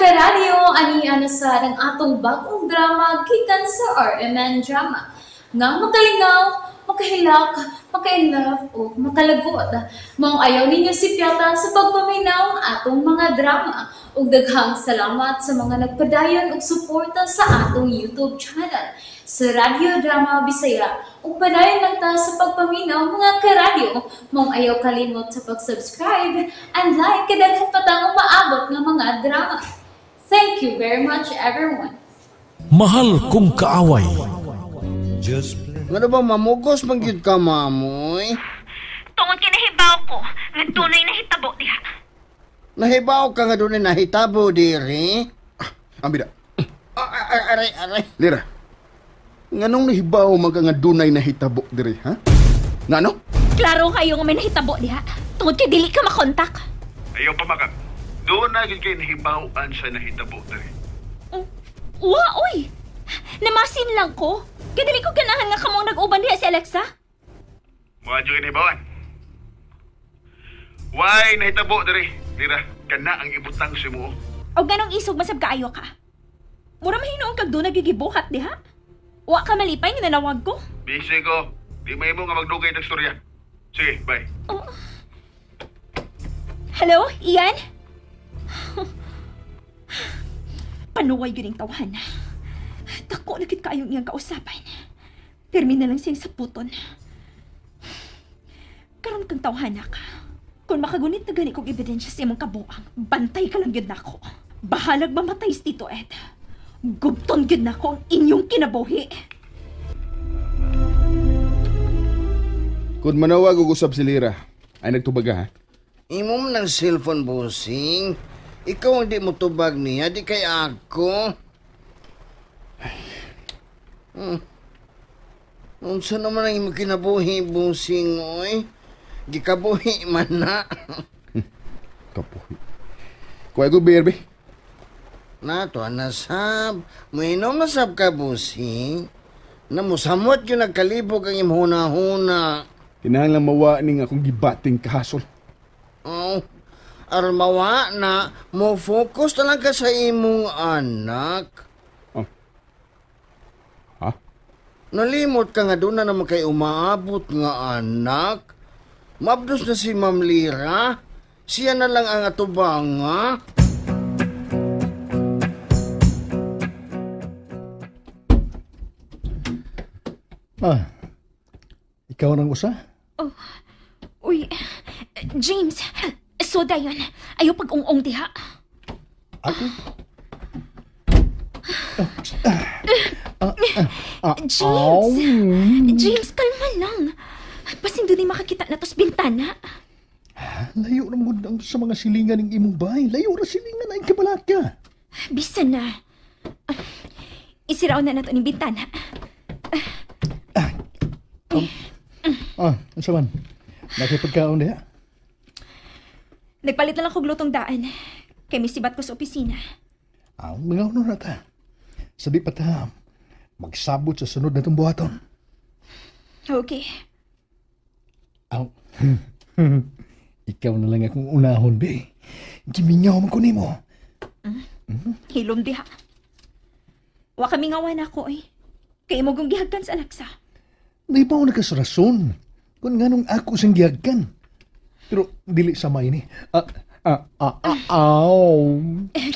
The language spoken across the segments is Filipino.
karadyo, aniya na sa ng atong bagong drama gikan sa RMN Drama. Nga makalingaw, makahilak, maka-inlove, o makalagot. Maong ayaw ninyo si Piata sa pagpaminaw ang atong mga drama. Ug daghang salamat sa mga nagpadayon ug suporta sa atong YouTube channel sa Radyo Drama Bisaya. Ug padayon lang ta sa pagpaminaw mga karadyo. Maong ayaw kalimot sa pag-subscribe and like kadaghan pa tang maabot nga mga drama. Thank you very much everyone. Mahal kong kaaway. Ano ba mamugos magyud ka, mamoy? Tungod kay nahibaw ko, nga tunay na hitabo diha. Nahibaw ka nga doon nahitabo, diri? Ambida. Aray. Lira. Nganong nahibaw nga dunay nahitabo diri, ha? Ngano? Klaro kayo nga may nahitabo diha. Tungod kay dili ka makontak. Ayaw pamakat. Doon na yun kayo nahibawan sa nahitabo diri. Wa, oy! Namasin lang ko. Kaya dili ko ganahan nga kamong nag-uban diha si Alexa. Mga dyan nahibawan. Why nahitabo diri? Lira, kana ang ibutang si mo. O ganong isog masab kaayo ka. Mura mahinoon kag doon nagigibuhat diha. Wa ka malipay nga nanawag ko. Busy ko. Di may mo nga magdugay ng storya. Sige, bye. Oh. Hello, Ian? Panuway yun yung tawahan. Dako na kit kayong iyang kausapan. Termin na lang siyang saputon. Karon kang tawhana ka. Kung makagunit na gani kong ebidensya sa imong kabuang, bantay ka lang yun na ako. Bahalag mamatay si Tito Ed. Gubton yun na ako ang inyong kinabuhi. Kung manawag ug usab si Lira, ay nagtubaga, ha? Imom ng cellphone, bossing. Ikaw hindi mo tubag niya, di kay ako. Unsa naman ang imong kinabuhi, bossing, oy? Gikabuhi man na. Kapuhi. Kuha ko beer, be. Nato, anasab. Muinom na sab ka, bossing. Namusamot yun nagkalibog ang imhuna-huna. Kinahanglan mawa ning akong gibating kahasol. Oh, armawa na, mo focus talaga sa imong anak. Oh. Ha? Nalimot ka nga doon na naman kay umaabot nga anak. Mabdos na si Ma'am Lira. Siya na lang ang atubanga. Ikaw nang usa? Oh, uy, James, so dayon, ayaw pag-ung-ung diha. Ako? James, kalma lang. Pasing doon ay makakita na tos bintana. Layo na mo sa mga silingan ng imong bahay. Layo na silingan na ikabalaka. Bisan na. Isiraw na nato ng bintana. Ano man? Nakipagkaon niya? Nagpalit na lang kong lutong daan. Kay may sibat ko sa opisina. Mga na ta. Sabi pa ta, magsabot sa sunod na itong buhaton. Okay. Ikaw na lang akong unahon, be. Gimingaw man ko nimo. Hilom diha. Wa kami ngawan ako eh. Kaya mo kong gihagkan sa Alexa. Naibaw na ka sa rason. Kung nganong ako siyang gihagkan. Pero dili sa may ni.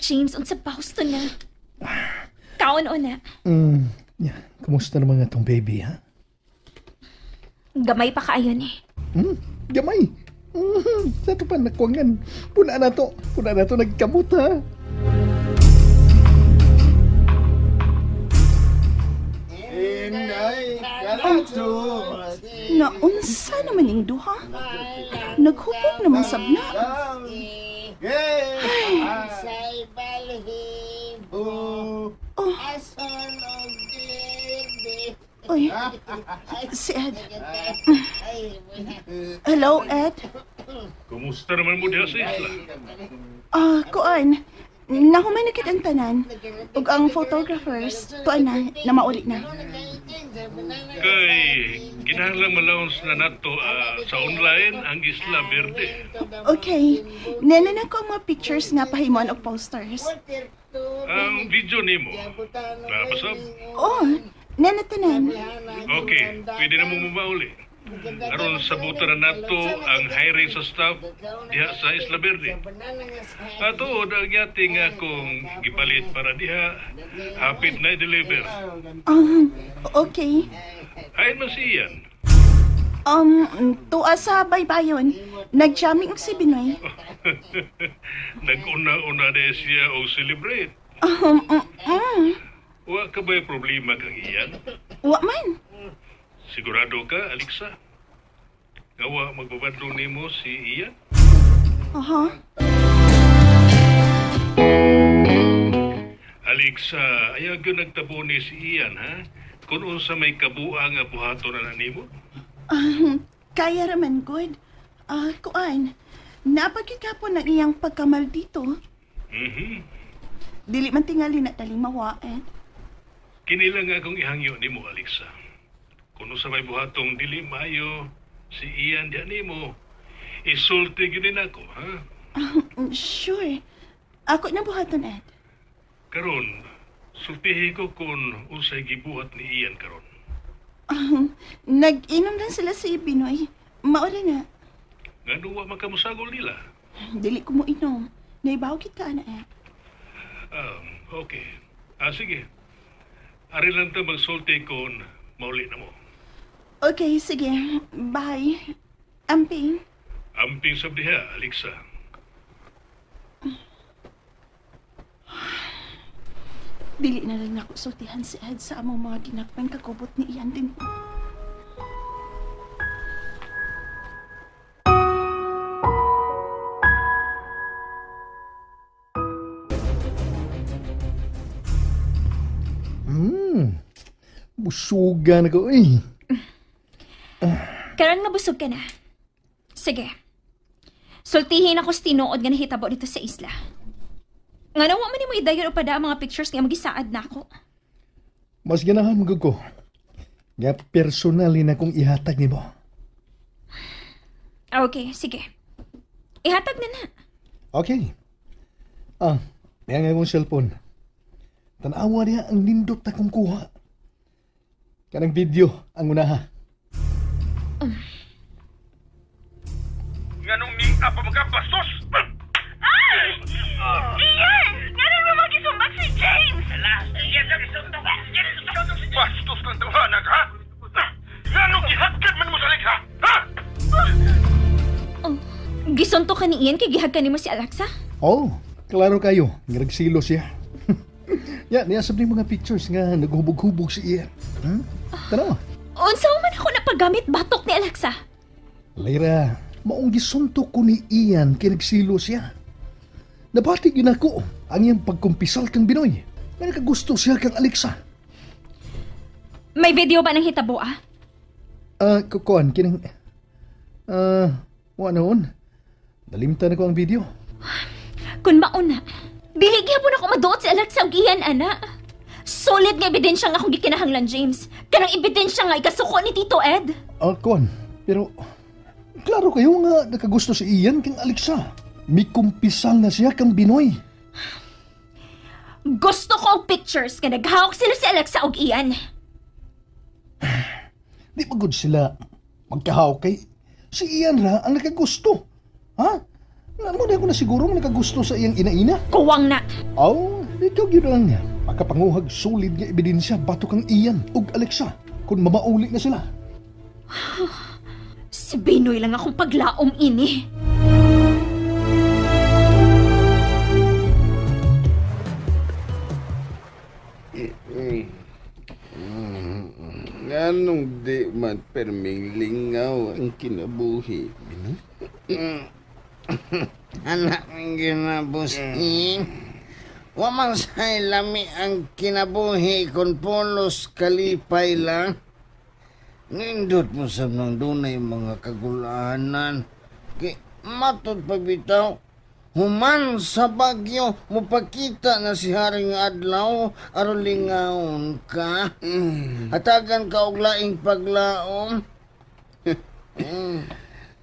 James, unsa paus to na? Kaon o na. Kumusta naman nga tong baby, ha? Gamay pa kaayon eh. Gamay. Sa ito pa nakwangan. Puna na to nagkamot, ha? Naunsa naman yung duha? Naghubog naman sabna. Oy, si Ed. Hello, Ed? Kumusta naman mo diha sa isla? Kuan. Nahumay na kitang tanan. Ug ang photographers, tuan na mauli na. Kay, Kinahanglang ma-launch na nato sa online ang Isla Verde. Okay. Nena na ko ang mga pictures nga pahimon og posters. Ang video nimo. Napasab? Oh, nena tanan. Okay, pwede na mo mauli. Aron sabutan na nato ang hiring sa staff diha sa Isla Verde. Ato ang yating akong gipalit para diha hapit na i-deliver. Okay. Hain man siyan. Tuwa sa baybayon. Nag-jamming si Binoy. Nag-una-una na siya o celebrate. Wa ka ba'y problema kang iyan? Wa man. Sigurado ka, Alexa? Gawa magbabandong nimo si Ian? Alexa, ayaw yun nagtabo ni si Ian, ha? Kung unsa may kabuang nga buhato na nimo? Kaya raman, good. Kuan, napagkikapon ng iyang pagkamaldito. Dili man tingali na talimawa, Kinilang akong ihangyo nimo, Alexa. Kung sa may buhatong dili mayo, si Ian diyan nimo, isulti ginin ako, ha? Sure. Ako na buhaton, Ed. Karon, sultihi ko kung unsay gibuhat ni Ian karon. Nag-inom lang sila si Binoy. Maura na. Nga duwa makamusagol nila. Dili ko mo inom. Naibaw kita, Ed. Okay. Sige. Ari lang ta magsulti kung mauli na mo. Okay, sige. Bye. Amping. Amping sab diha, Alexa. Dili na lang ako sultihan si Ed sa among mga ginakpang kakubot ni Ian din po. Busugan ako eh. Karon nga busog ka na. Sige. Sultihin ako sa tinuod nga nahitabo dito sa isla. Nga nawa man mo idayon o pada ang mga pictures nga magisaad na ako. Mas ganahan magod ko. Nga personally na kong ihatag ni mo. Okay, sige. Ihatag na na. Okay. May nga akong cellphone. Tanawa niya ang nindot na kong kuha. Kanang video ang unaha. Nganong ni apa magabastos? Ian! Ganun mo mag-isumbag si James! Iyan lang isumbag. Bastos ng tawanak, ha? Nganong gihagkat man mo sa leg, ha? Gisonto ka ni Ian kay gihagkan nimo si Alexa? Oh, klaro kayo. Nga nagsilo siya. Niyasab ni mga pictures nga naghubog-hubog si Ian. Tanaw. Unsa man ako napagamit batok ni Alexa? Lyra, maong gisuntok ko ni Ian kay nagsilo siya. Nabati yun ako ang iyang pagkumpisal kang Binoy. Nga nakagusto siya kang Alexa. May video ba ng hitabo, Kukuan, kining... Wanoon. Nalimtan ako ang video. Kung mauna, dili gyapon ako maduot si Alexa og Ian, ana. Solid nga ebidensya nga akong gikinahanglan, James. Kanang ebidensya nga ikasuko ni Tito Ed. Kuan, pero... Klaro kayo nga nakagusto si Ian kang Alexa. May kumpisal na siya kang Binoy. Gusto ko og pictures nga naghawak sila si Alexa og Ian. Di pagod sila magkahaw kay si Ian ra ang nakagusto. Ha? Mo na ako na sigurong nakagusto sa iyang ina-ina. Kuwang na. Ikaw yun lang niya. Makapanguhag solid nga ebidensya bato kang Ian ug Alexa kung mamauli na sila. Si Binoy lang akong paglaom ini. Nganong di man perming lingaw ang kinabuhi, Binoy? Anak ng ginabuhi. Wamang say lami ang kinabuhi kung pulos kalipay lang. Nindot mo sa nang dunay mga kagulahanan. Matod pabitaw. Human sa bagyo, mupakita na si Haring Adlaw, aron lingaon ka. Hatagan ka og laing paglaom,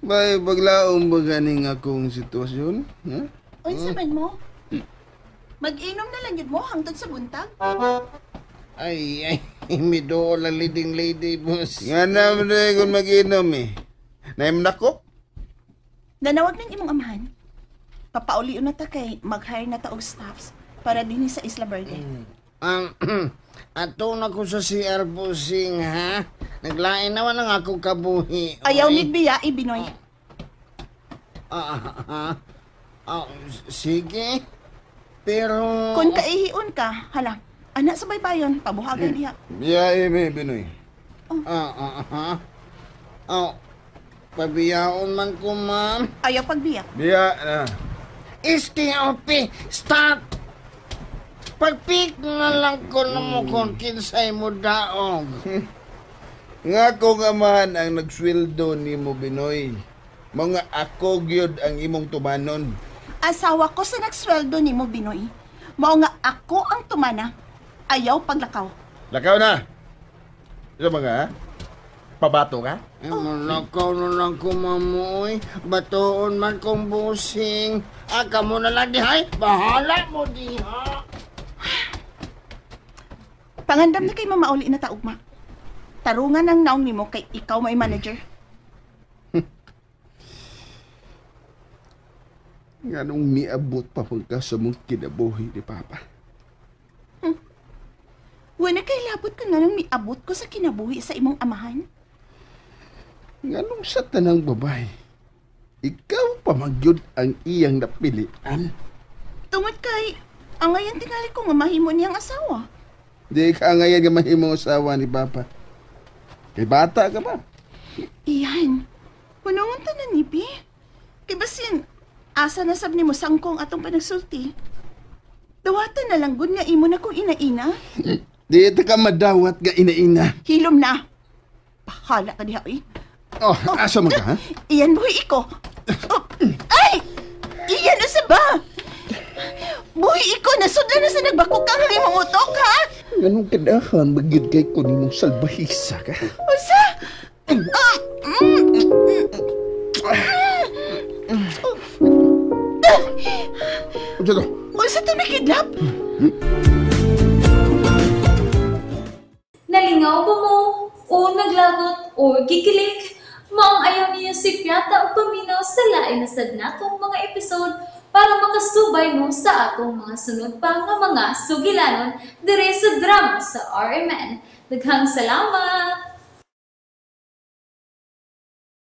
Bay, baglaong ba ganing akong sitwasyon? Ha? Unsa man mo? Mag-inom na lang yun mo hangtod sa buntag. Ay, mido lang leading lady, boss. Nga naman na kung mag-inom eh. Naim na ko? Nanawag ng imong amahan. Papauli na ta kay mag-hire na ta og staffs para din sa Isla Verde. Ato na ko sa CR Busing, ha? Naglain naman ang akong kabuhi. Ayaw ni Biya, Binoy. Sige. Pero... Kung kaihion ka, hala, anak sa baybayon, pabuhagan diha. Biyahe me, Binoy. Pabiyaon man ko, ma'am. Ayaw pagbiya. Biya na. Stop! Stop! Pagpik na lang ko na mo kung kinsay mo daog. Nga ko nga man ang nagsweldo ni mo, Binoy. Mga ako gyud ang imong tumanon. Asawa ko sa nagsweldo ni mo, Binoy. Mao nga ako ang tumana. Ayaw paglakaw. Lakaw na. Isa mga, ha? Pabato ka? Malakaw na lang ko, mamoy. Batoon man kong busing. Aka mo na lang dihay. Bahala mo diha. Pangandam na kay mamauli na taugma. Tarungan ang naong nimo kay ikaw may manager. Nganong niabot pa pagka sa mong kinabuhi ni Papa. Wala kay labot ka nga nang miabot ko sa kinabuhi sa imong amahan. Nganong sa tanang babae, ikaw pa magyud ang iyang napilian. Tungod kay, ang ngayon tingali ko nga mahimo niyang asawa. Di ka ngayon nga mahimong asawa ni Papa. Kay bata ka ba? Iyan, punungon ta na nipi. Kay basin, asa na sab nimo sangkong atong panagsulti. Dawatan na lang gud nga imo na kong ina-ina. Di ka madawat nga ina-ina. Hilom na. Bahala ka diha, oy. Oh, asa man ka, ha? Iyan, buhi iko. Oh, ay! Iyan, asa ba? Buhi iko, nasudlan na sa nagbakok kang imong utok, ha? Nganong kadahan magyud kay ko nimong salbahisa ka? Usa? Usa to? Usa to nakidlap? Nalingaw ba mo? O naglagot? O gikilig? Maong ayaw niya si Piata o paminaw sa lain na sad natong mga episode para makasubay mo sa atong mga sunod pa nga mga sugilanon dire sa drama sa RMN. Daghang salamat!